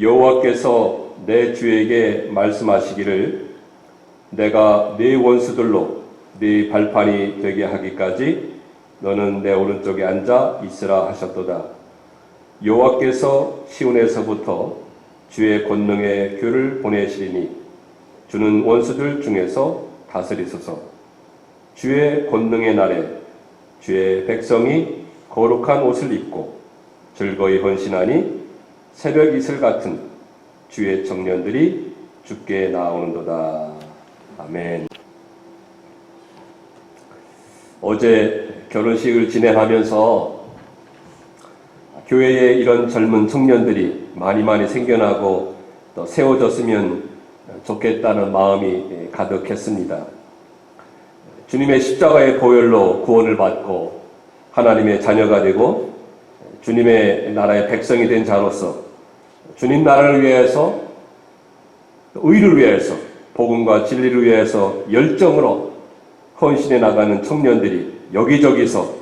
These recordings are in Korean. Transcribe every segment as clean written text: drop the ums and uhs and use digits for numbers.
여호와께서 내 주에게 말씀하시기를 내가 네 원수들로 네 발판이 되게 하기까지 너는 내 오른쪽에 앉아 있으라 하셨도다. 여호와께서 시온에서부터 주의 권능의 궤를 보내시리니 주는 원수들 중에서 다스리소서. 주의 권능의 날에 주의 백성이 거룩한 옷을 입고 즐거이 헌신하니 새벽 이슬 같은 주의 청년들이 주께 나오는도다. 아멘. 어제 결혼식을 진행하면서 교회에 이런 젊은 청년들이 많이 생겨나고 또 세워졌으면 좋겠다는 마음이 가득했습니다. 주님의 십자가의 보혈로 구원을 받고 하나님의 자녀가 되고 주님의 나라의 백성이 된 자로서 주님 나라를 위해서, 의를 위해서, 복음과 진리를 위해서 열정으로 헌신해 나가는 청년들이 여기저기서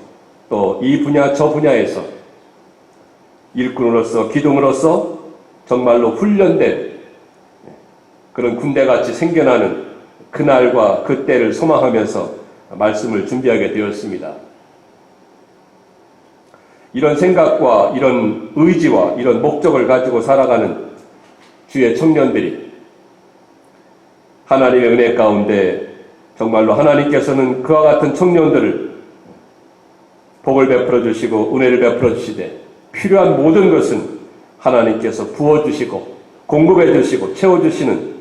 또 이 분야 저 분야에서 일꾼으로서 기둥으로서 정말로 훈련된 그런 군대같이 생겨나는 그날과 그때를 소망하면서 말씀을 준비하게 되었습니다. 이런 생각과 이런 의지와 이런 목적을 가지고 살아가는 주의 청년들이 하나님의 은혜 가운데 정말로 하나님께서는 그와 같은 청년들을 복을 베풀어 주시고 은혜를 베풀어 주시되 필요한 모든 것은 하나님께서 부어주시고 공급해 주시고 채워주시는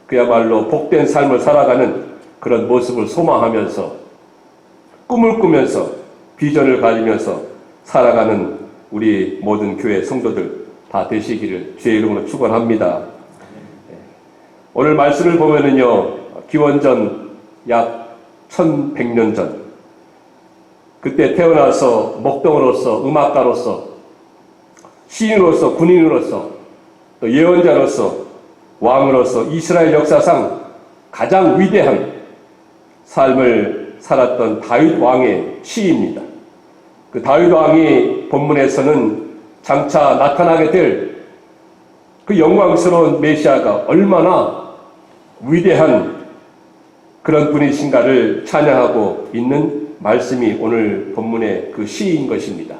그야말로 복된 삶을 살아가는 그런 모습을 소망하면서 꿈을 꾸면서 비전을 가지면서 살아가는 우리 모든 교회 성도들 다 되시기를 주의 이름으로 축원합니다. 오늘 말씀을 보면은요, 기원전 약 1100년 전 그때 태어나서 목동으로서 음악가로서 시인으로서 군인으로서 또 예언자로서 왕으로서 이스라엘 역사상 가장 위대한 삶을 살았던 다윗 왕의 시입니다. 그 다윗 왕이 본문에서는 장차 나타나게 될 그 영광스러운 메시아가 얼마나 위대한 그런 분이신가를 찬양하고 있는 말씀이 오늘 본문의 그 시인 것입니다.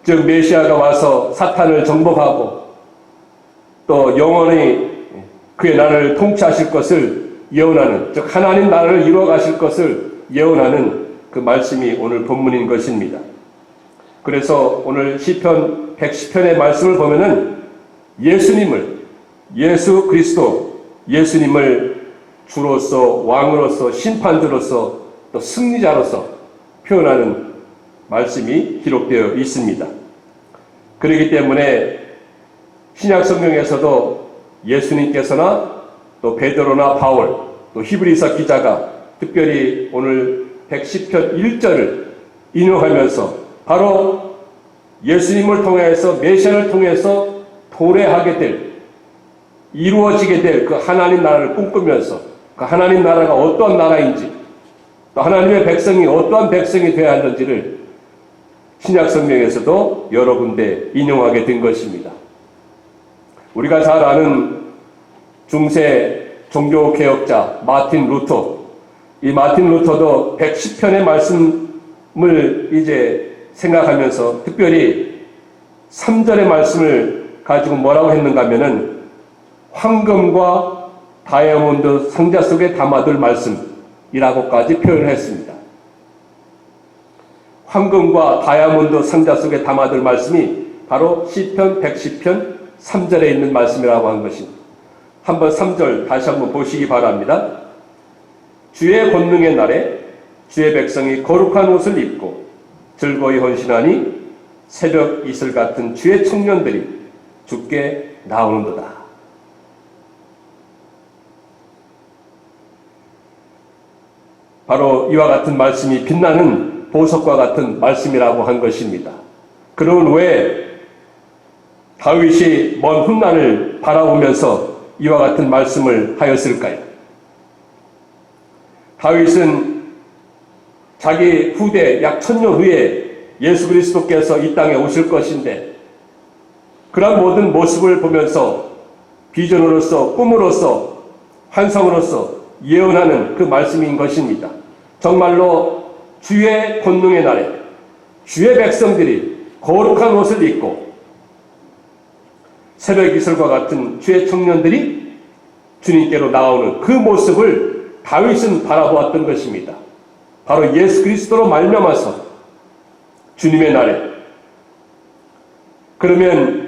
즉 메시아가 와서 사탄을 정복하고 또 영원히 그의 나라를 통치하실 것을 예언하는, 즉 하나님 나라를 이루어 가실 것을 예언하는 그 말씀이 오늘 본문인 것입니다. 그래서 오늘 시편 110편의 말씀을 보면은 예수님을, 예수 그리스도, 예수님을 주로서 왕으로서 심판주로서 또 승리자로서 표현하는 말씀이 기록되어 있습니다. 그렇기 때문에 신약 성경에서도 예수님께서나 또 베드로나 바울 또 히브리서 기자가 특별히 오늘 110편 1절을 인용하면서 바로 예수님을 통해서 메시아를 통해서 도래하게 될, 이루어지게 될 그 하나님 나라를 꿈꾸면서 그 하나님 나라가 어떠한 나라인지 또 하나님의 백성이 어떠한 백성이 되어야 하는지를 신약 성경에서도 여러 군데 인용하게 된 것입니다. 우리가 잘 아는 중세 종교개혁자 마틴 루터, 이 마틴 루터도 110편의 말씀을 이제 생각하면서 특별히 3절의 말씀을 가지고 뭐라고 했는가 하면은 황금과 다이아몬드 상자 속에 담아둘 말씀이라고까지 표현을 했습니다. 황금과 다이아몬드 상자 속에 담아둘 말씀이 바로 시편 110편 3절에 있는 말씀이라고 한 것입니다. 한번 3절 다시 한번 보시기 바랍니다. 주의 권능의 날에 주의 백성이 거룩한 옷을 입고 즐거이 헌신하니 새벽 이슬 같은 주의 청년들이 주께 나오는도다. 바로 이와 같은 말씀이 빛나는 보석과 같은 말씀이라고 한 것입니다. 그러면 왜 다윗이 먼 훗날을 바라보면서 이와 같은 말씀을 하였을까요? 다윗은 자기 후대 약 1000년 후에 예수 그리스도께서 이 땅에 오실 것인데 그런 모든 모습을 보면서 비전으로서, 꿈으로서, 환상으로서 예언하는 그 말씀인 것입니다. 정말로 주의 권능의 날에 주의 백성들이 거룩한 옷을 입고 새벽 이슬과 같은 주의 청년들이 주님께로 나오는 그 모습을 다윗은 바라보았던 것입니다. 바로 예수 그리스도로 말미암아서 주님의 날에. 그러면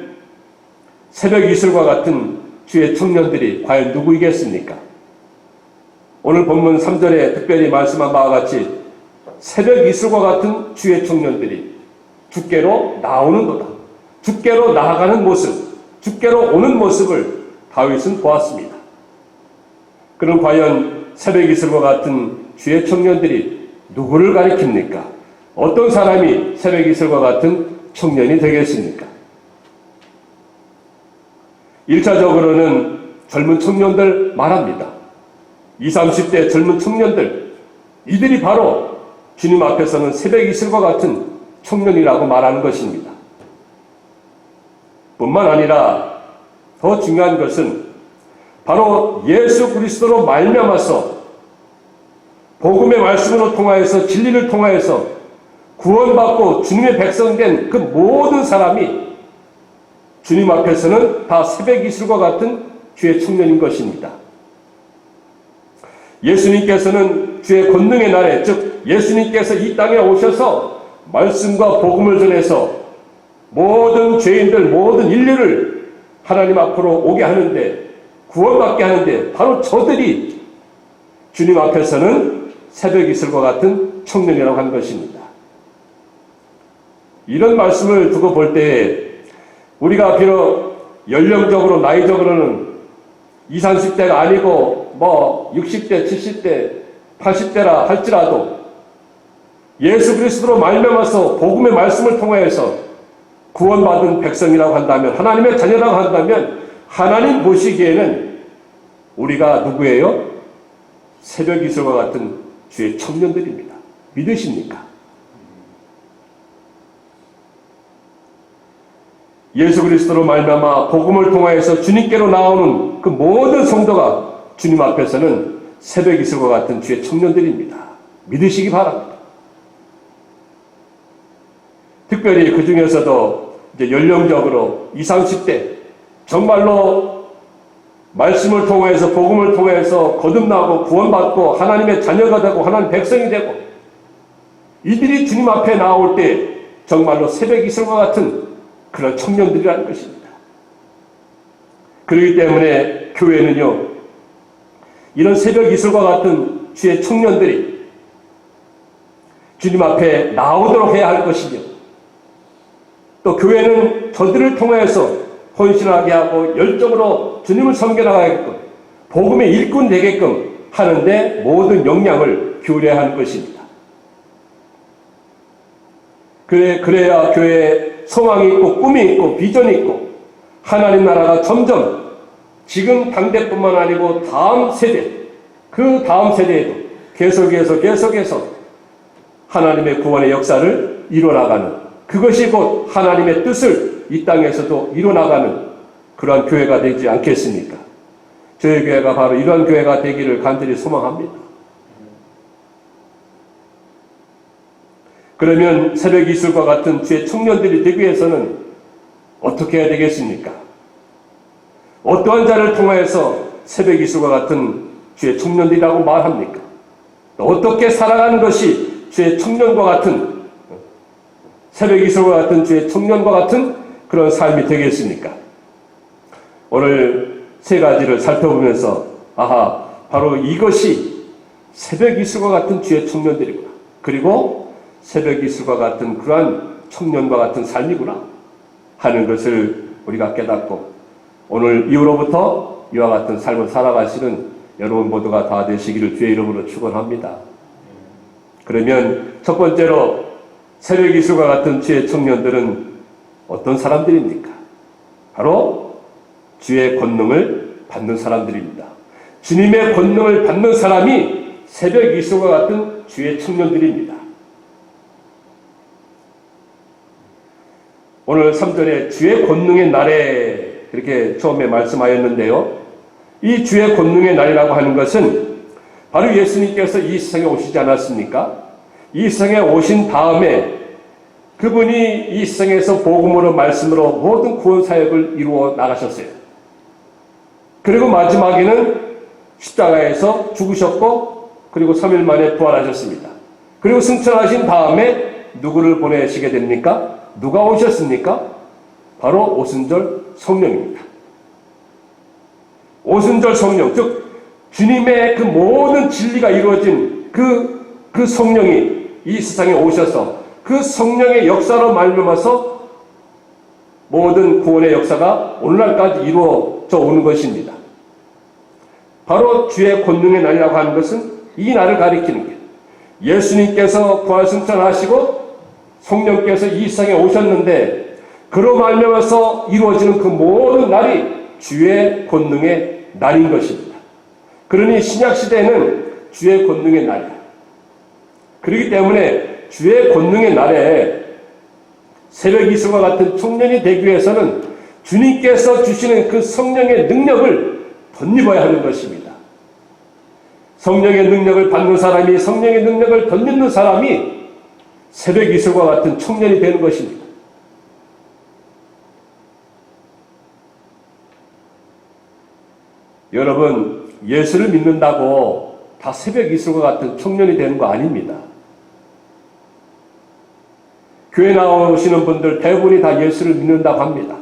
새벽 이슬과 같은 주의 청년들이 과연 누구이겠습니까? 오늘 본문 3절에 특별히 말씀한 바와 같이 새벽 이슬과 같은 주의 청년들이 주께로 나오는도다. 주께로 나아가는 모습, 주께로 오는 모습을 다윗은 보았습니다. 그럼 과연 새벽 이슬과 같은 주의 청년들이 누구를 가리킵니까? 어떤 사람이 새벽 이슬과 같은 청년이 되겠습니까? 1차적으로는 젊은 청년들 말합니다. 20, 30대 젊은 청년들, 이들이 바로 주님 앞에서는 새벽 이슬과 같은 청년이라고 말하는 것입니다. 뿐만 아니라 더 중요한 것은 바로 예수 그리스도로 말미암아서 복음의 말씀으로 통하여서 진리를 통하여서 구원받고 주님의 백성된 그 모든 사람이 주님 앞에서는 다 새벽 이슬과 같은 주의 청년인 것입니다. 예수님께서는 주의 권능의 날에, 즉 예수님께서 이 땅에 오셔서 말씀과 복음을 전해서 모든 죄인들, 모든 인류를 하나님 앞으로 오게 하는데, 구원받게 하는데 바로 저들이 주님 앞에서는 새벽 이슬과 같은 청년이라고 한 것입니다. 이런 말씀을 두고 볼 때에 우리가 비록 연령적으로, 나이적으로는 20, 30대가 아니고 60대, 70대, 80대라 할지라도 예수 그리스도로 말미암아서 복음의 말씀을 통하여서 구원받은 백성이라고 한다면, 하나님의 자녀라고 한다면 하나님 보시기에는 우리가 누구예요? 새벽 이슬과 같은 주의 청년들입니다. 믿으십니까? 예수 그리스도로 말미암아 복음을 통하여서 주님께로 나오는 그 모든 성도가 주님 앞에서는 새벽 이슬과 같은 주의 청년들입니다. 믿으시기 바랍니다. 특별히 그 중에서도 이제 연령적으로 20, 30대 정말로 말씀을 통해서 복음을 통해서 거듭나고 구원받고 하나님의 자녀가 되고 하나님 백성이 되고 이들이 주님 앞에 나올 때 정말로 새벽 이슬과 같은 그런 청년들이라는 것입니다. 그렇기 때문에 교회는요, 이런 새벽 이슬과 같은 주의 청년들이 주님 앞에 나오도록 해야 할 것이며, 또 교회는 저들을 통해서 헌신하게 하고 열정으로 주님을 섬겨나가게끔 복음의 일꾼 되게끔 하는데 모든 역량을 기울여야 하는 것입니다. 그래야 교회에 소망이 있고 꿈이 있고 비전이 있고 하나님 나라가 점점 지금 당대뿐만 아니고 다음 세대, 그 다음 세대에도 계속해서 하나님의 구원의 역사를 이뤄나가는, 그것이 곧 하나님의 뜻을 이 땅에서도 이뤄나가는 그러한 교회가 되지 않겠습니까? 저희 교회가 바로 이러한 교회가 되기를 간절히 소망합니다. 그러면 새벽 이슬과 같은 주의 청년들이 되기 위해서는 어떻게 해야 되겠습니까? 어떠한 자를 통하여서 새벽 이슬과 같은 주의 청년들이라고 말합니까? 어떻게 살아가는 것이 주의 청년과 같은, 새벽 이슬과 같은 주의 청년과 같은 그런 삶이 되겠습니까? 오늘 세 가지를 살펴보면서 바로 이것이 새벽 이슬과 같은 주의 청년들이구나, 그리고 새벽 이슬과 같은 그러한 청년과 같은 삶이구나 하는 것을 우리가 깨닫고 오늘 이후로부터 이와 같은 삶을 살아가시는 여러분 모두가 다 되시기를 주의 이름으로 축원합니다. 그러면 첫 번째로 새벽 이슬과 같은 주의 청년들은 어떤 사람들입니까? 바로 주의 권능을 받는 사람들입니다. 주님의 권능을 받는 사람이 새벽 이슬과 같은 주의 청년들입니다. 오늘 3절에 주의 권능의 날에 이렇게 처음에 말씀하였는데요. 이 주의 권능의 날이라고 하는 것은 바로 예수님께서 이 세상에 오시지 않았습니까? 이 세상에 오신 다음에 그분이 이 세상에서 복음으로 말씀으로 모든 구원 사역을 이루어 나가셨어요. 그리고 마지막에는 십자가에서 죽으셨고 그리고 3일 만에 부활하셨습니다. 그리고 승천하신 다음에 누구를 보내시게 됩니까? 누가 오셨습니까? 바로 오순절 성령입니다. 오순절 성령, 즉 주님의 그 모든 진리가 이루어진 그 성령이 이 세상에 오셔서 그 성령의 역사로 말미암아서 모든 구원의 역사가 오늘날까지 이루어져 오는 것입니다. 바로 주의 권능의 날이라고 하는 것은 이 날을 가리키는 게 예수님께서 부활승천하시고 성령께서 이 세상에 오셨는데 그로 말미암아서 이루어지는 그 모든 날이 주의 권능의 날인 것입니다. 그러니 신약시대에는 주의 권능의 날이다. 그렇기 때문에 주의 권능의 날에 새벽 이슬과 같은 청년이 되기 위해서는 주님께서 주시는 그 성령의 능력을 덧입어야 하는 것입니다. 성령의 능력을 받는 사람이, 성령의 능력을 덧입는 사람이 새벽 이슬과 같은 청년이 되는 것입니다. 여러분, 예수를 믿는다고 다 새벽 이슬과 같은 청년이 되는 거 아닙니다. 교회 나오시는 분들 대부분이 다 예수를 믿는다고 합니다.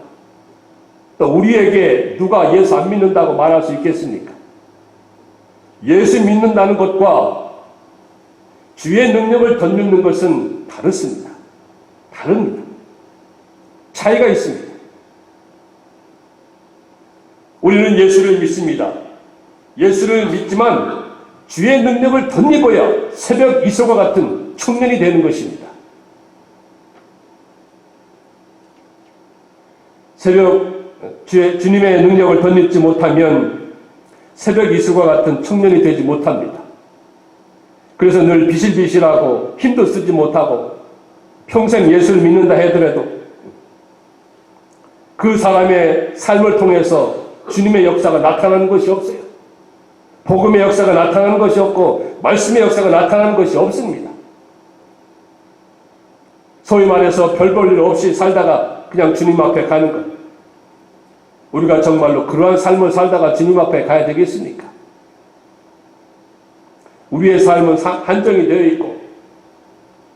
또 우리에게 누가 예수 안 믿는다고 말할 수 있겠습니까? 예수 믿는다는 것과 주의 능력을 덧입는 것은 다릅니다. 다릅니다. 차이가 있습니다. 우리는 예수를 믿습니다. 예수를 믿지만 주의 능력을 덧입어야 새벽 이슬과 같은 청년이 되는 것입니다. 주님의 능력을 덧입지 못하면 새벽 이슬과 같은 청년이 되지 못합니다. 그래서 늘 비실비실하고 힘도 쓰지 못하고 평생 예수를 믿는다 하더라도 그 사람의 삶을 통해서 주님의 역사가 나타나는 것이 없어요. 복음의 역사가 나타나는 것이 없고 말씀의 역사가 나타나는 것이 없습니다. 소위 말해서 별 볼 일 없이 살다가 그냥 주님 앞에 가는 것. 우리가 정말로 그러한 삶을 살다가 주님 앞에 가야 되겠습니까? 우리의 삶은 한정이 되어 있고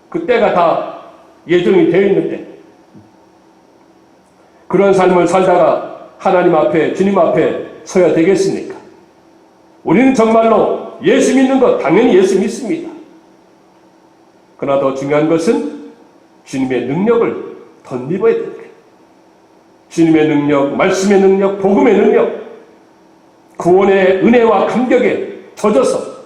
그 때가 다 예정이 되어 있는데 그런 삶을 살다가 하나님 앞에, 주님 앞에 서야 되겠습니까? 우리는 정말로 예수 믿는 것 당연히 예수 믿습니다. 그러나 더 중요한 것은 주님의 능력을 덧입어야 됩니다. 주님의 능력, 말씀의 능력, 복음의 능력, 구원의 은혜와 감격에 젖어서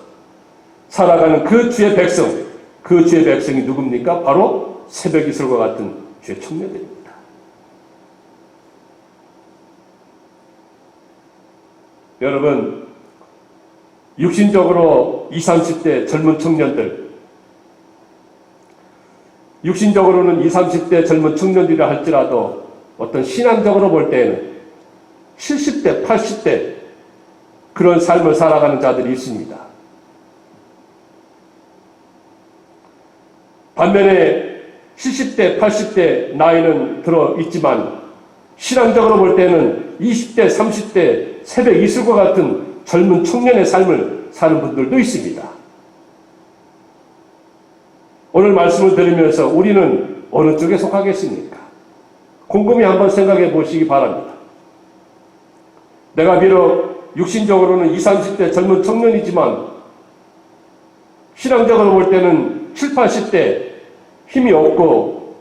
살아가는 그 주의 백성, 그 주의 백성이 누굽니까? 바로 새벽 이슬과 같은 주의 청년들입니다. 여러분, 육신적으로 20, 30대 젊은 청년들, 육신적으로는 20, 30대 젊은 청년들이라 할지라도 어떤 신앙적으로 볼 때에는 70대, 80대 그런 삶을 살아가는 자들이 있습니다. 반면에 70대, 80대 나이는 들어 있지만 신앙적으로 볼 때는 20대, 30대 새벽 이슬과 같은 젊은 청년의 삶을 사는 분들도 있습니다. 오늘 말씀을 들으면서 우리는 어느 쪽에 속하겠습니까? 곰곰이 한번 생각해 보시기 바랍니다. 내가 비록 육신적으로는 20, 30대 젊은 청년이지만 신앙적으로 볼 때는 7, 80대 힘이 없고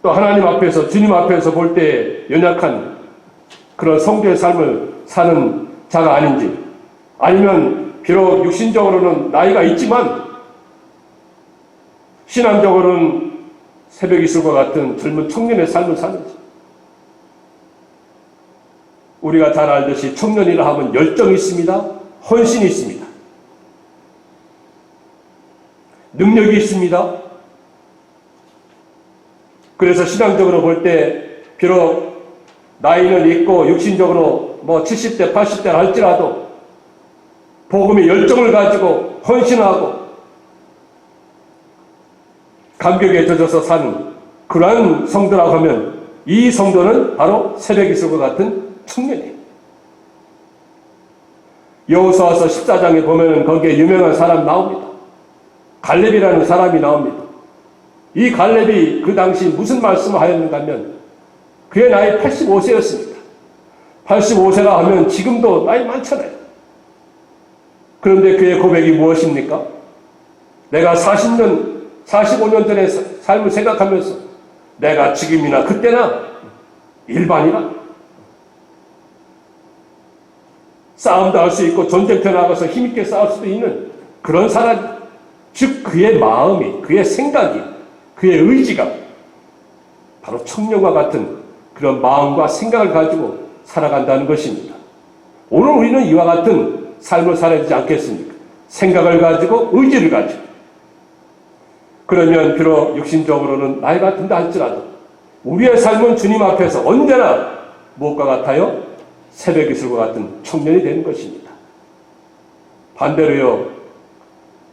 또 하나님 앞에서, 주님 앞에서 볼 때 연약한 그런 성도의 삶을 사는 자가 아닌지, 아니면 비록 육신적으로는 나이가 있지만 신앙적으로는 새벽 이슬과 같은 젊은 청년의 삶을 사는지. 우리가 잘 알듯이 청년이라 하면 열정이 있습니다. 헌신이 있습니다. 능력이 있습니다. 그래서 신앙적으로 볼 때 비록 나이는 있고 육신적으로 70대, 80대 할지라도 복음의 열정을 가지고 헌신하고 감격에 젖어서 사는 그러한 성도라고 하면 이 성도는 바로 새벽이슬과 같은 청년이에요. 여호수아서 14장에 보면 거기에 유명한 사람 나옵니다. 갈렙이라는 사람이 나옵니다. 이 갈렙이 그 당시 무슨 말씀을 하였는가 하면 그의 나이 85세였습니다. 85세라 하면 지금도 나이 많잖아요. 그런데 그의 고백이 무엇입니까? 내가 40년, 45년 전의 삶을 생각하면서 내가 지금이나 그때나 일반이나 싸움도 할 수 있고 전쟁터에 나가서 힘있게 싸울 수도 있는 그런 사람, 즉 그의 마음이, 그의 생각이, 그의 의지가 바로 청년과 같은 그런 마음과 생각을 가지고 살아간다는 것입니다. 오늘 우리는 이와 같은 삶을 살아야 되지 않겠습니까? 생각을 가지고 의지를 가지고. 그러면 비록 육신적으로는 나이가 든다 할지라도 우리의 삶은 주님 앞에서 언제나 무엇과 같아요? 새벽이슬과 같은 청년이 되는 것입니다. 반대로요,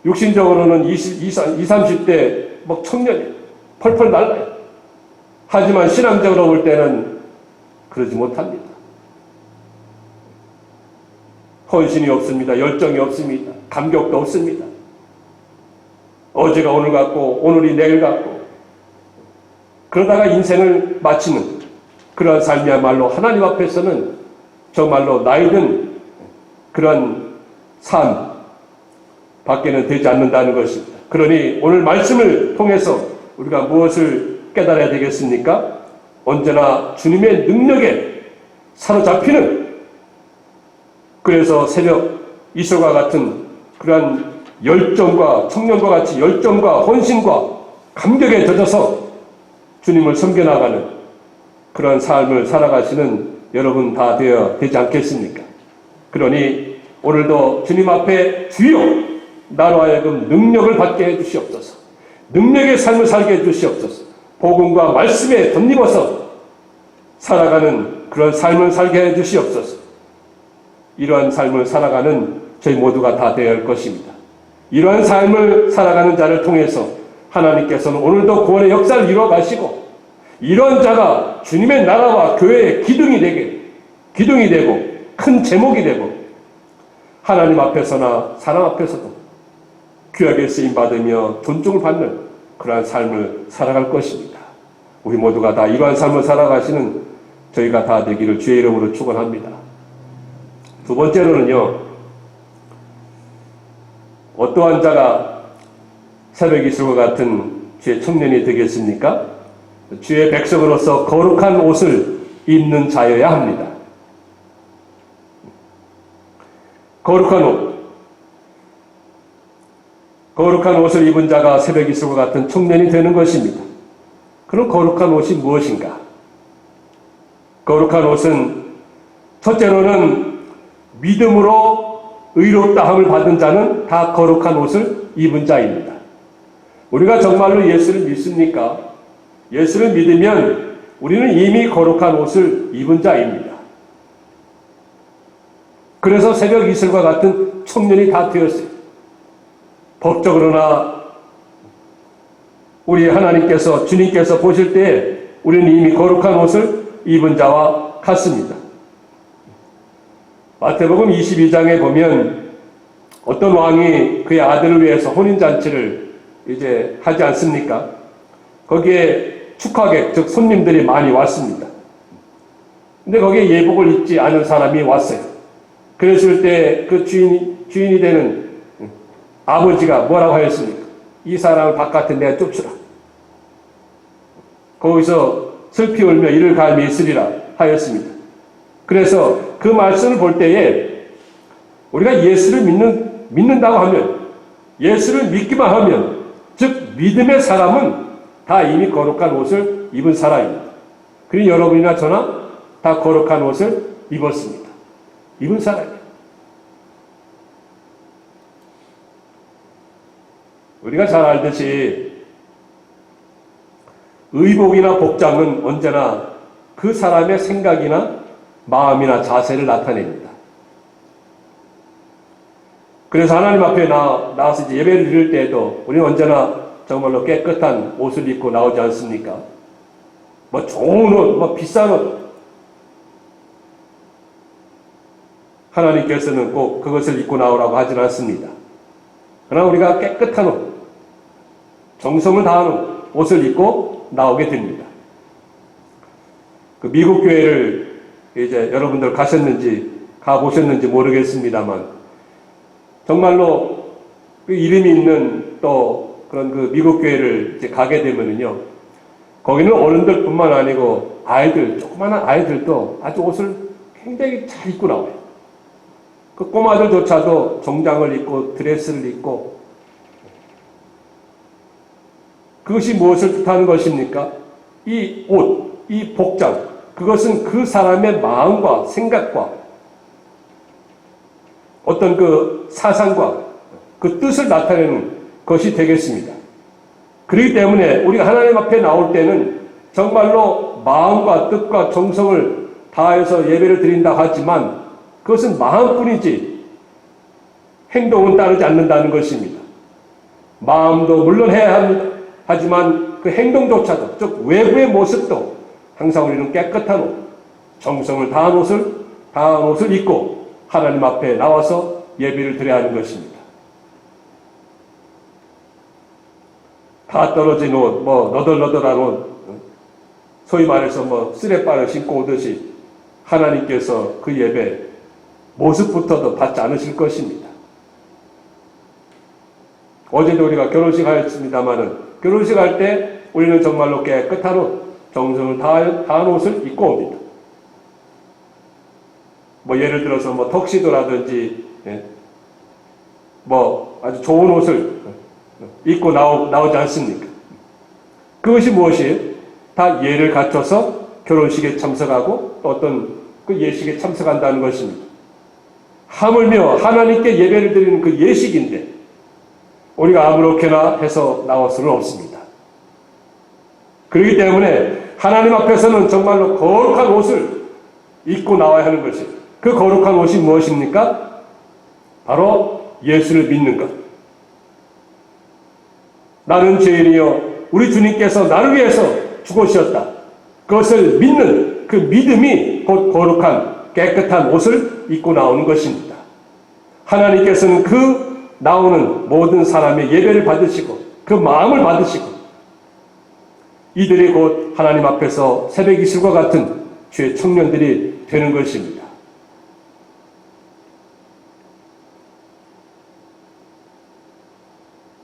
육신적으로는 20, 30대 청년이 펄펄 날라요. 하지만 신앙적으로 볼 때는 그러지 못합니다. 헌신이 없습니다. 열정이 없습니다. 감격도 없습니다. 어제가 오늘 같고 오늘이 내일 같고 그러다가 인생을 마치는 그러한 삶이야말로 하나님 앞에서는 정말로 나이든 그런 삶 밖에는 되지 않는다는 것입니다. 그러니 오늘 말씀을 통해서 우리가 무엇을 깨달아야 되겠습니까? 언제나 주님의 능력에 사로잡히는, 그래서 새벽 이슬과 같은 그러한 열정과 청년과 같이 열정과 헌신과 감격에 젖어서 주님을 섬겨나가는 그런 삶을 살아가시는 여러분 다 되어야 되지 않겠습니까? 그러니 오늘도 주님 앞에 주여 나로 하여금 능력을 받게 해주시옵소서, 능력의 삶을 살게 해주시옵소서, 복음과 말씀에 덧입어서 살아가는 그런 삶을 살게 해주시옵소서. 이러한 삶을 살아가는 저희 모두가 다 되어야 할 것입니다. 이러한 삶을 살아가는 자를 통해서 하나님께서는 오늘도 구원의 역사를 이루어 가시고 이러한 자가 주님의 나라와 교회의 기둥이 되고 큰 제목이 되고 하나님 앞에서나 사람 앞에서도 귀하게 쓰임받으며 존중을 받는 그러한 삶을 살아갈 것입니다. 우리 모두가 다 이러한 삶을 살아가시는 저희가 다 되기를 주의 이름으로 축원합니다. 두 번째로는요, 어떠한 자가 새벽 이슬과 같은 주의 청년이 되겠습니까? 주의 백성으로서 거룩한 옷을 입는 자여야 합니다. 거룩한 옷. 거룩한 옷을 입은 자가 새벽 이슬과 같은 청년이 되는 것입니다. 그럼 거룩한 옷이 무엇인가? 거룩한 옷은 첫째로는 믿음으로 의롭다함을 받은 자는 다 거룩한 옷을 입은 자입니다. 우리가 정말로 예수를 믿습니까? 예수를 믿으면 우리는 이미 거룩한 옷을 입은 자입니다. 그래서 새벽 이슬과 같은 청년이 다 되었어요. 법적으로나 우리 하나님께서, 주님께서 보실 때에 우리는 이미 거룩한 옷을 입은 자와 같습니다. 마태복음 22장에 보면 어떤 왕이 그의 아들을 위해서 혼인잔치를 이제 하지 않습니까? 거기에 축하객, 즉 손님들이 많이 왔습니다. 근데 거기에 예복을 입지 않은 사람이 왔어요. 그랬을 때 그 주인이 되는 아버지가 뭐라고 하였습니까? 이 사람을 바깥에 내가 쫓으라. 거기서 슬피 울며 이를 갈미 있으리라 하였습니다. 그래서 그 말씀을 볼 때에 우리가 예수를 믿는다고 하면, 예수를 믿기만 하면, 즉 믿음의 사람은 다 이미 거룩한 옷을 입은 사람입니다. 그러니 여러분이나 저나 다 거룩한 옷을 입었습니다. 입은 사람이에요. 우리가 잘 알듯이 의복이나 복장은 언제나 그 사람의 생각이나 마음이나 자세를 나타냅니다. 그래서 하나님 앞에 나와서 이제 예배를 드릴 때에도 우리는 언제나 정말로 깨끗한 옷을 입고 나오지 않습니까? 뭐 좋은 옷, 뭐 비싼 옷. 하나님께서는 꼭 그것을 입고 나오라고 하지는 않습니다. 그러나 우리가 깨끗한 옷, 정성을 다하는 옷을 입고 나오게 됩니다. 그 미국 교회를 이제 여러분들 가보셨는지 모르겠습니다만, 정말로 그 이름이 있는 또 그런 그 미국 교회를 이제 가게 되면은요, 거기는 어른들뿐만 아니고 조그마한 아이들도 아주 옷을 굉장히 잘 입고 나와요. 그 꼬마들조차도 정장을 입고 드레스를 입고, 그것이 무엇을 뜻하는 것입니까? 이 옷, 이 복장, 그것은 그 사람의 마음과 생각과 어떤 그 사상과 그 뜻을 나타내는 것이 되겠습니다. 그렇기 때문에 우리가 하나님 앞에 나올 때는 정말로 마음과 뜻과 정성을 다해서 예배를 드린다고 하지만 그것은 마음뿐이지 행동은 따르지 않는다는 것입니다. 마음도 물론 해야 합니다. 하지만 그 행동조차도, 즉 외부의 모습도 항상 우리는 깨끗한 옷, 정성을 다한 옷을 입고 하나님 앞에 나와서 예배를 드려야 하는 것입니다. 다 떨어진 옷, 뭐 너덜너덜한 옷, 소위 말해서 뭐 쓰레빠를 신고 오듯이 하나님께서 그 예배 모습부터도 받지 않으실 것입니다. 어제도 우리가 결혼식 하였습니다마는 결혼식 할 때 우리는 정말로 깨끗한 옷, 정성을 다한 옷을 입고 옵니다. 뭐 예를 들어서 뭐 턱시도라든지 뭐 아주 좋은 옷을 입고 나오지 않습니까? 그것이 무엇이에요? 다 예를 갖춰서 결혼식에 참석하고 또 어떤 그 예식에 참석한다는 것입니다. 하물며 하나님께 예배를 드리는 그 예식인데 우리가 아무렇게나 해서 나올 수는 없습니다. 그렇기 때문에 하나님 앞에서는 정말로 거룩한 옷을 입고 나와야 하는 것이에요. 그 거룩한 옷이 무엇입니까? 바로 예수를 믿는 것. 나는 죄인이요 우리 주님께서 나를 위해서 죽으셨다. 그것을 믿는 그 믿음이 곧 거룩한 깨끗한 옷을 입고 나오는 것입니다. 하나님께서는 그 나오는 모든 사람의 예배를 받으시고 그 마음을 받으시고 이들이 곧 하나님 앞에서 새벽 이슬과 같은 주의 청년들이 되는 것입니다.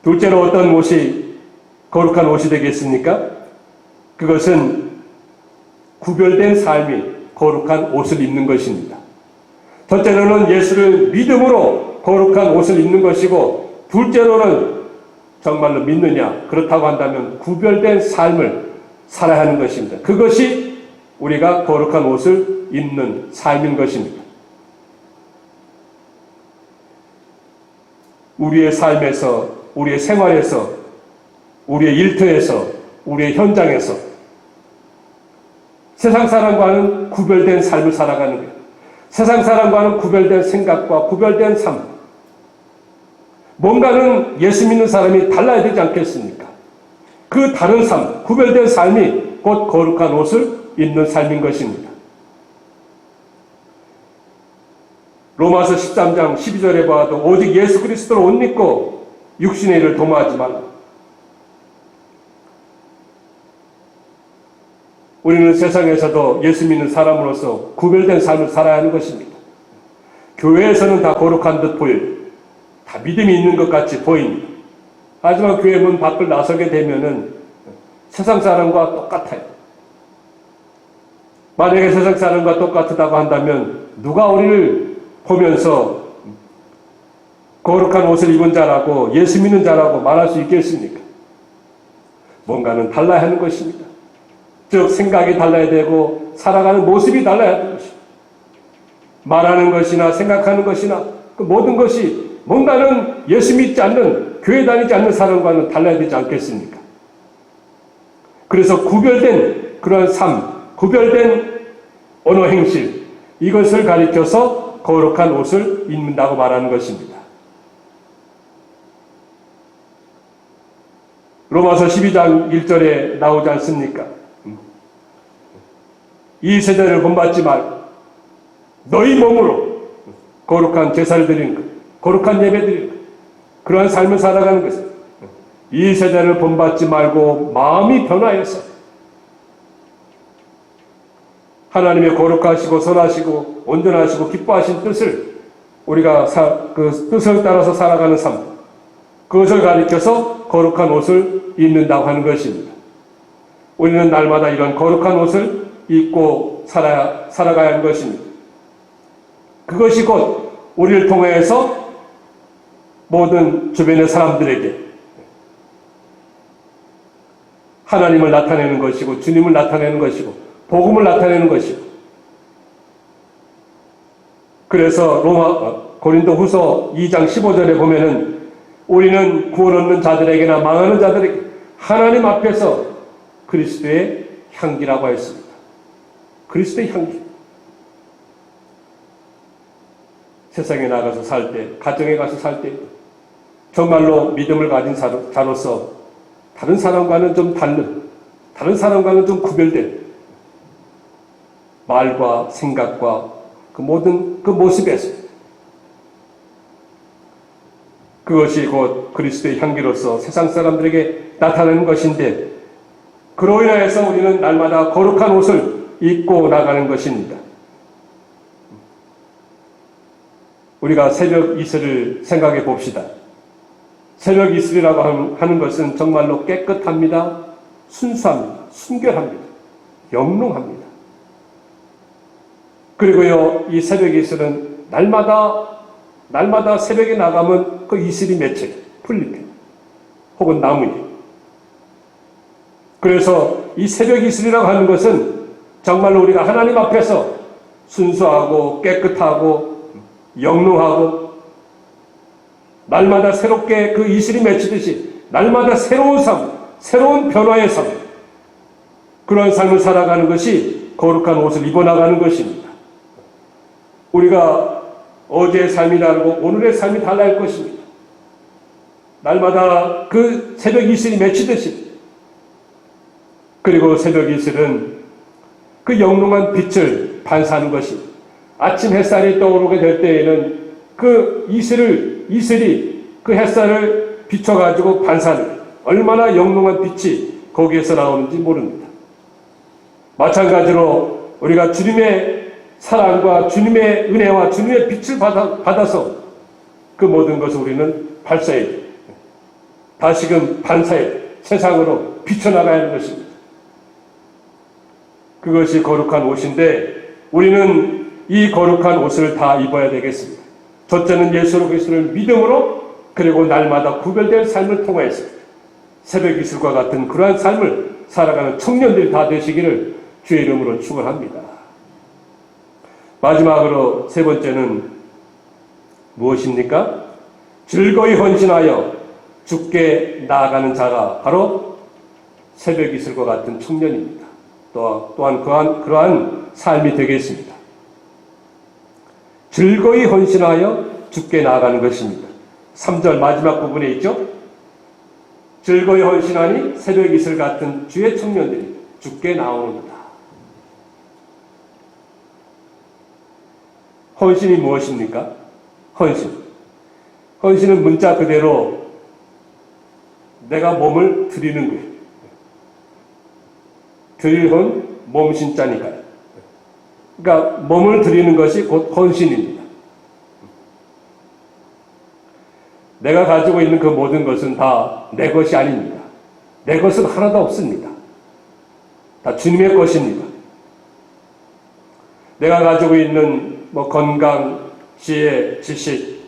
둘째로 어떤 옷이 거룩한 옷이 되겠습니까? 그것은 구별된 삶이 거룩한 옷을 입는 것입니다. 첫째로는 예수를 믿음으로 거룩한 옷을 입는 것이고 둘째로는 정말로 믿느냐 그렇다고 한다면 구별된 삶을 살아야 하는 것입니다. 그것이 우리가 거룩한 옷을 입는 삶인 것입니다. 우리의 삶에서 우리의 생활에서 우리의 일터에서 우리의 현장에서 세상 사람과는 구별된 삶을 살아가는 거예요. 세상 사람과는 구별된 생각과 구별된 삶. 뭔가는 예수 믿는 사람이 달라야 되지 않겠습니까? 그 다른 삶, 구별된 삶이 곧 거룩한 옷을 입는 삶인 것입니다. 로마서 13장 12절에 봐도 오직 예수 그리스도를 옷 입고 육신의 일을 도모하지 말라. 우리는 세상에서도 예수 믿는 사람으로서 구별된 삶을 살아야 하는 것입니다. 교회에서는 다 거룩한 듯 보여요. 다 믿음이 있는 것 같이 보입니다. 하지만 교회 문 밖을 나서게 되면은 세상 사람과 똑같아요. 만약에 세상 사람과 똑같다고 한다면 누가 우리를 보면서 거룩한 옷을 입은 자라고 예수 믿는 자라고 말할 수 있겠습니까? 뭔가는 달라야 하는 것입니다. 즉 생각이 달라야 되고 살아가는 모습이 달라야 하는 것입니다. 말하는 것이나 생각하는 것이나 그 모든 것이 뭔가는 예수 믿지 않는 교회 다니지 않는 사람과는 달라야 되지 않겠습니까? 그래서 구별된 그러한 삶, 구별된 언어 행실, 이것을 가리켜서 거룩한 옷을 입는다고 말하는 것입니다. 로마서 12장 1절에 나오지 않습니까? 이 세대를 본받지 말고 너희 몸으로 거룩한 제사를 드리는 것, 거룩한 예배 드리는 것, 그러한 삶을 살아가는 것입니다. 이 세대를 본받지 말고 마음이 변화해서 하나님의 거룩하시고 선하시고 온전하시고 기뻐하신 뜻을 우리가 그 뜻을 따라서 살아가는 삶, 그것을 가리켜서 거룩한 옷을 입는다고 하는 것입니다. 우리는 날마다 이런 거룩한 옷을 입고 살아가야 하는 것입니다. 그것이 곧 우리를 통해서 모든 주변의 사람들에게 하나님을 나타내는 것이고 주님을 나타내는 것이고 복음을 나타내는 것이고, 그래서 고린도후서 2장 15절에 보면은 우리는 구원 얻는 자들에게나 망하는 자들에게 하나님 앞에서 그리스도의 향기라고 했습니다. 그리스도의 향기. 세상에 나가서 살 때, 가정에 가서 살 때 정말로 믿음을 가진 자로서 다른 사람과는 좀 다른, 다른 사람과는 좀 구별된 말과 생각과 그 모든 그 모습에서 그것이 곧 그리스도의 향기로서 세상 사람들에게 나타나는 것인데, 그로 인하여서 우리는 날마다 거룩한 옷을 입고 나가는 것입니다. 우리가 새벽 이슬을 생각해 봅시다. 새벽 이슬이라고 하는 것은 정말로 깨끗합니다. 순수합니다. 순결합니다. 영롱합니다. 그리고요, 이 새벽 이슬은 날마다 새벽에 나가면 그 이슬이 맺혀요. 풀립니다. 혹은 나무에. 그래서 이 새벽 이슬이라고 하는 것은 정말로 우리가 하나님 앞에서 순수하고 깨끗하고 영롱하고 날마다 새롭게 그 이슬이 맺히듯이 날마다 새로운 삶, 새로운 변화의 삶, 그런 삶을 살아가는 것이 거룩한 옷을 입어나가는 것입니다. 우리가 어제의 삶이 다르고 오늘의 삶이 달라질 것입니다. 날마다 그 새벽 이슬이 맺히듯이, 그리고 새벽 이슬은 그 영롱한 빛을 반사하는 것입니다. 아침 햇살이 떠오르게 될 때에는 그 이슬이 그 햇살을 비춰가지고 반사하는, 얼마나 영롱한 빛이 거기에서 나오는지 모릅니다. 마찬가지로 우리가 주님의 사랑과 주님의 은혜와 주님의 빛을 받아서 그 모든 것을 우리는 발사해야 돼요. 다시금 반사해 세상으로 비춰나가야 하는 것입니다. 그것이 거룩한 옷인데, 우리는 이 거룩한 옷을 다 입어야 되겠습니다. 첫째는 예수 그리스도를 믿음으로, 그리고 날마다 구별된 삶을 통해서 새벽 이슬과 같은 그러한 삶을 살아가는 청년들이 다 되시기를 주의 이름으로 축원합니다. 마지막으로 세 번째는 무엇입니까? 즐거이 헌신하여 주께 나아가는 자가 바로 새벽 이슬과 같은 청년입니다. 또한 그러한 삶이 되겠습니다. 즐거이 헌신하여 주께 나아가는 것입니다. 3절 마지막 부분에 있죠. 즐거이 헌신하니 새벽 이슬 같은 주의 청년들이 주께 나오는도다. 헌신이 무엇입니까? 헌신은 문자 그대로 내가 몸을 드리는 거예요. 드릴 헌 몸신자니까요. 그러니까 몸을 드리는 것이 곧 헌신입니다. 내가 가지고 있는 그 모든 것은 다 내 것이 아닙니다. 내 것은 하나도 없습니다. 다 주님의 것입니다. 내가 가지고 있는 건강, 지혜, 지식,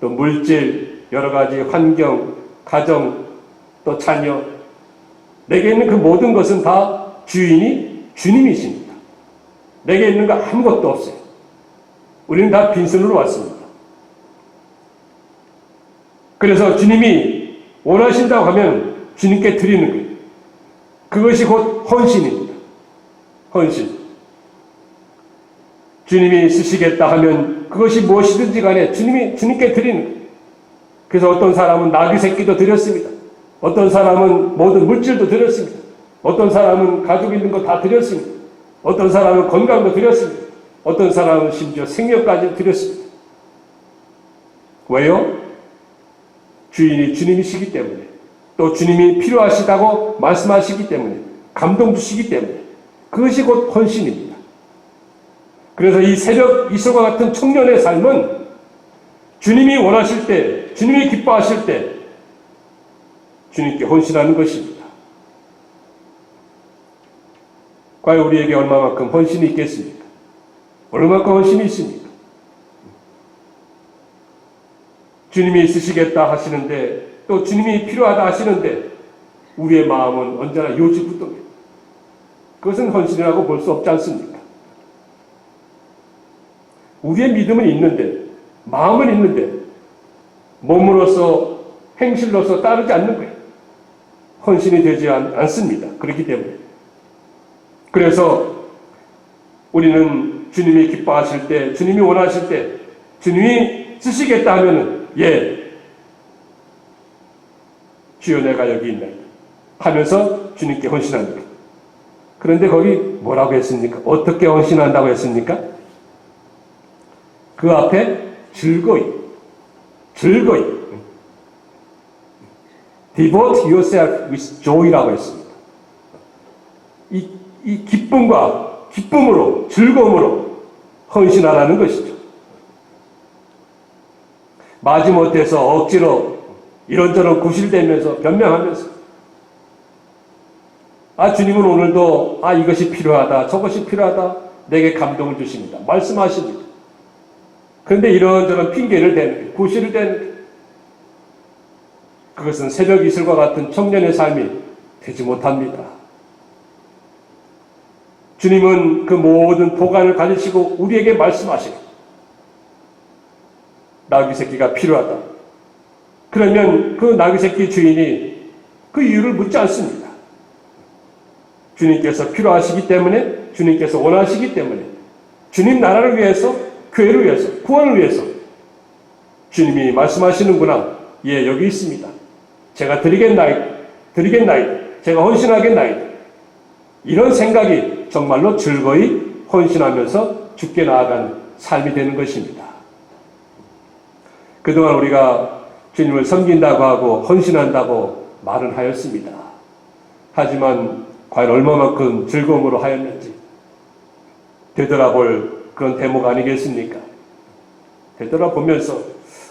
또 물질, 여러 가지 환경, 가정, 또 자녀, 내게 있는 그 모든 것은 다 주인이 주님이십니다. 내게 있는 거 아무것도 없어요. 우리는 다 빈손으로 왔습니다. 그래서 주님이 원하신다고 하면 주님께 드리는 거예요. 그것이 곧 헌신입니다. 헌신. 주님이 쓰시겠다 하면 그것이 무엇이든지 간에 주님께 드리는 거예요. 그래서 어떤 사람은 나귀 새끼도 드렸습니다. 어떤 사람은 모든 물질도 드렸습니다. 어떤 사람은 가지고 있는 거 다 드렸습니다. 어떤 사람은 건강도 드렸습니다. 어떤 사람은 심지어 생명까지 드렸습니다. 왜요? 주인이 주님이시기 때문에, 또 주님이 필요하시다고 말씀하시기 때문에, 감동 주시기 때문에, 그것이 곧 헌신입니다. 그래서 이 새벽 이슬과 같은 청년의 삶은 주님이 원하실 때, 주님이 기뻐하실 때 주님께 헌신하는 것입니다. 과연 우리에게 얼마만큼 헌신이 있겠습니까? 얼마만큼 헌신이 있습니까? 주님이 쓰시겠다 하시는데, 또 주님이 필요하다 하시는데 우리의 마음은 언제나 요지부동입니다. 그것은 헌신이라고 볼 수 없지 않습니까? 우리의 믿음은 있는데, 마음은 있는데 몸으로서, 행실로서 따르지 않는 거예요. 헌신이 되지 않습니다. 그렇기 때문에. 그래서 우리는 주님이 기뻐하실 때, 주님이 원하실 때, 주님이 쓰시겠다 하면은 주여 내가 여기 있나이다 하면서 주님께 헌신합니다. 그런데 거기 뭐라고 했습니까? 어떻게 헌신한다고 했습니까? 그 앞에 즐거이 devote yourself with joy라고 했습니다. 이 기쁨으로, 즐거움으로 헌신하라는 것이죠. 마지못해서 억지로 이런저런 구실대면서 변명하면서 주님은 오늘도 이것이 필요하다, 저것이 필요하다, 내게 감동을 주십니다. 말씀하십니다. 그런데 이런저런 핑계를 대는 거예요. 구실을 대는 거예요. 그것은 새벽 이슬과 같은 청년의 삶이 되지 못합니다. 주님은 그 모든 보관을 가지시고 우리에게 말씀하시고, 나귀 새끼가 필요하다. 그러면 그 나귀 새끼 주인이 그 이유를 묻지 않습니다. 주님께서 필요하시기 때문에, 주님께서 원하시기 때문에, 주님 나라를 위해서, 교회를 위해서, 구원을 위해서 주님이 말씀하시는구나. 여기 있습니다. 제가 드리겠나이다. 제가 헌신하겠나이다. 이런 생각이 정말로 즐거이 헌신하면서 죽게 나아가는 삶이 되는 것입니다. 그동안 우리가 주님을 섬긴다고 하고 헌신한다고 말은 하였습니다. 하지만 과연 얼마만큼 즐거움으로 하였는지 되돌아볼 그런 대목 아니겠습니까? 되돌아보면서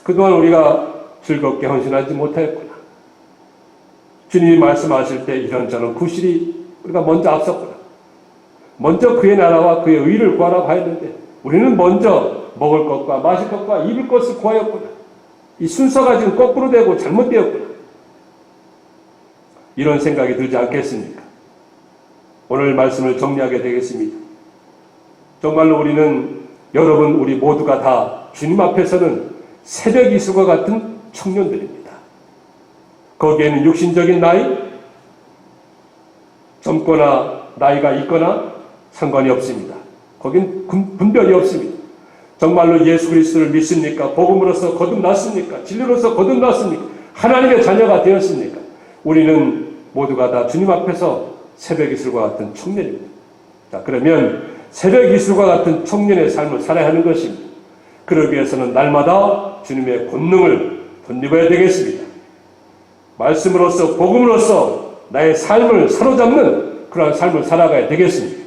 그동안 우리가 즐겁게 헌신하지 못하였구나. 주님이 말씀하실 때 이런저런 구실이 우리가 먼저 앞섰구나. 먼저 그의 나라와 그의 의를 구하라고 하였는데 우리는 먼저 먹을 것과 마실 것과 입을 것을 구하였구나. 이 순서가 지금 거꾸로 되고 잘못되었구나. 이런 생각이 들지 않겠습니까? 오늘 말씀을 정리하게 되겠습니다. 정말로 우리는, 여러분 우리 모두가 다 주님 앞에서는 새벽 이슬과 같은 청년들입니다. 거기에는 육신적인 나이, 젊거나 나이가 있거나 상관이 없습니다. 거긴 분별이 없습니다. 정말로 예수 그리스도를 믿습니까? 복음으로서 거듭났습니까? 진리로서 거듭났습니까? 하나님의 자녀가 되었습니까? 우리는 모두가 다 주님 앞에서 새벽 이슬과 같은 청년입니다. 자, 그러면 새벽 이슬과 같은 청년의 삶을 살아야 하는 것입니다. 그러기 위해서는 날마다 주님의 권능을 덧입어야 되겠습니다. 말씀으로서, 복음으로서 나의 삶을 사로잡는 그러한 삶을 살아가야 되겠습니다.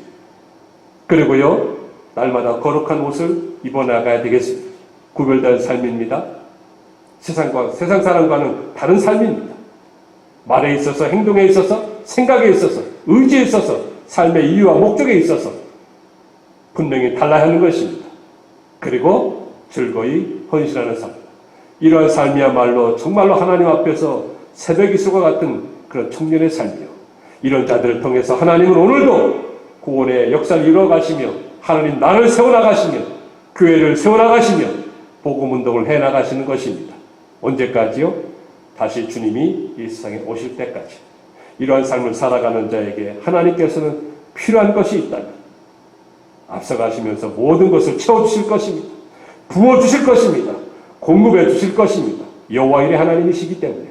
그리고요, 날마다 거룩한 옷을 입어나가야 되겠습니다. 구별된 삶입니다. 세상 사람과는 다른 삶입니다. 말에 있어서, 행동에 있어서, 생각에 있어서, 의지에 있어서, 삶의 이유와 목적에 있어서 분명히 달라야 하는 것입니다. 그리고 즐거이 헌신하는 삶. 이러한 삶이야말로 정말로 하나님 앞에서 새벽 이슬과 같은 그런 청년의 삶이요. 이런 자들을 통해서 하나님은 오늘도 구원의 역사를 이루어가시며 하나님 나라를 세워나가시며 교회를 세워나가시며 복음운동을 해나가시는 것입니다. 언제까지요? 다시 주님이 이 세상에 오실 때까지. 이러한 삶을 살아가는 자에게 하나님께서는 필요한 것이 있다면 앞서가시면서 모든 것을 채워주실 것입니다. 부어주실 것입니다. 공급해 주실 것입니다. 여호와의 하나님이시기 때문에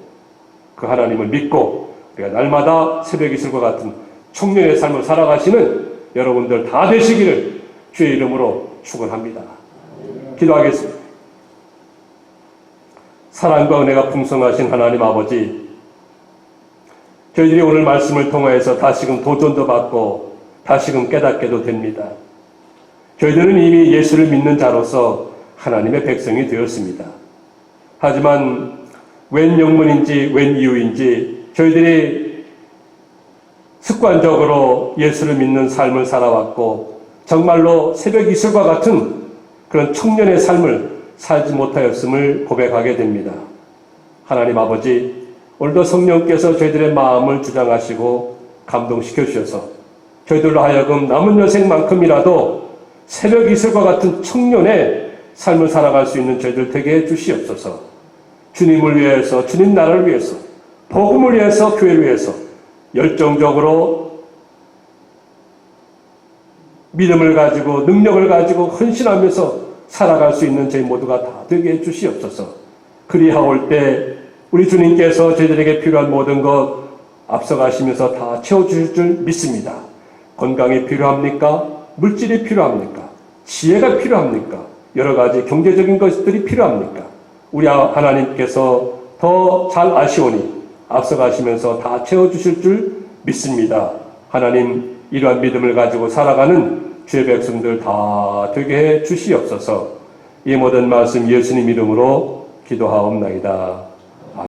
그 하나님을 믿고 우리가 날마다 새벽 이슬과 같은 청년의 삶을 살아가시는 여러분들 다 되시기를 주의 이름으로 축원합니다. 기도하겠습니다. 사랑과 은혜가 풍성하신 하나님 아버지, 저희들이 오늘 말씀을 통하여서 다시금 도전도 받고 다시금 깨닫게도 됩니다. 저희들은 이미 예수를 믿는 자로서 하나님의 백성이 되었습니다. 하지만 웬 영문인지 웬 이유인지 저희들이 습관적으로 예수를 믿는 삶을 살아왔고 정말로 새벽 이슬과 같은 그런 청년의 삶을 살지 못하였음을 고백하게 됩니다. 하나님 아버지, 오늘도 성령께서 저희들의 마음을 주장하시고 감동시켜 주셔서 저희들로 하여금 남은 여생만큼이라도 새벽 이슬과 같은 청년의 삶을 살아갈 수 있는 저희들 되게 해주시옵소서. 주님을 위해서, 주님 나라를 위해서, 복음을 위해서, 교회를 위해서 열정적으로 믿음을 가지고 능력을 가지고 헌신하면서 살아갈 수 있는 저희 모두가 다 되게 해주시옵소서. 그리하올 때 우리 주님께서 저희들에게 필요한 모든 것 앞서가시면서 다 채워주실 줄 믿습니다. 건강이 필요합니까? 물질이 필요합니까? 지혜가 필요합니까? 여러 가지 경제적인 것들이 필요합니까? 우리 하나님께서 더 잘 아시오니 앞서가시면서 다 채워주실 줄 믿습니다. 하나님, 이러한 믿음을 가지고 살아가는 주의 백성들 다 되게 해 주시옵소서. 이 모든 말씀 예수님 이름으로 기도하옵나이다.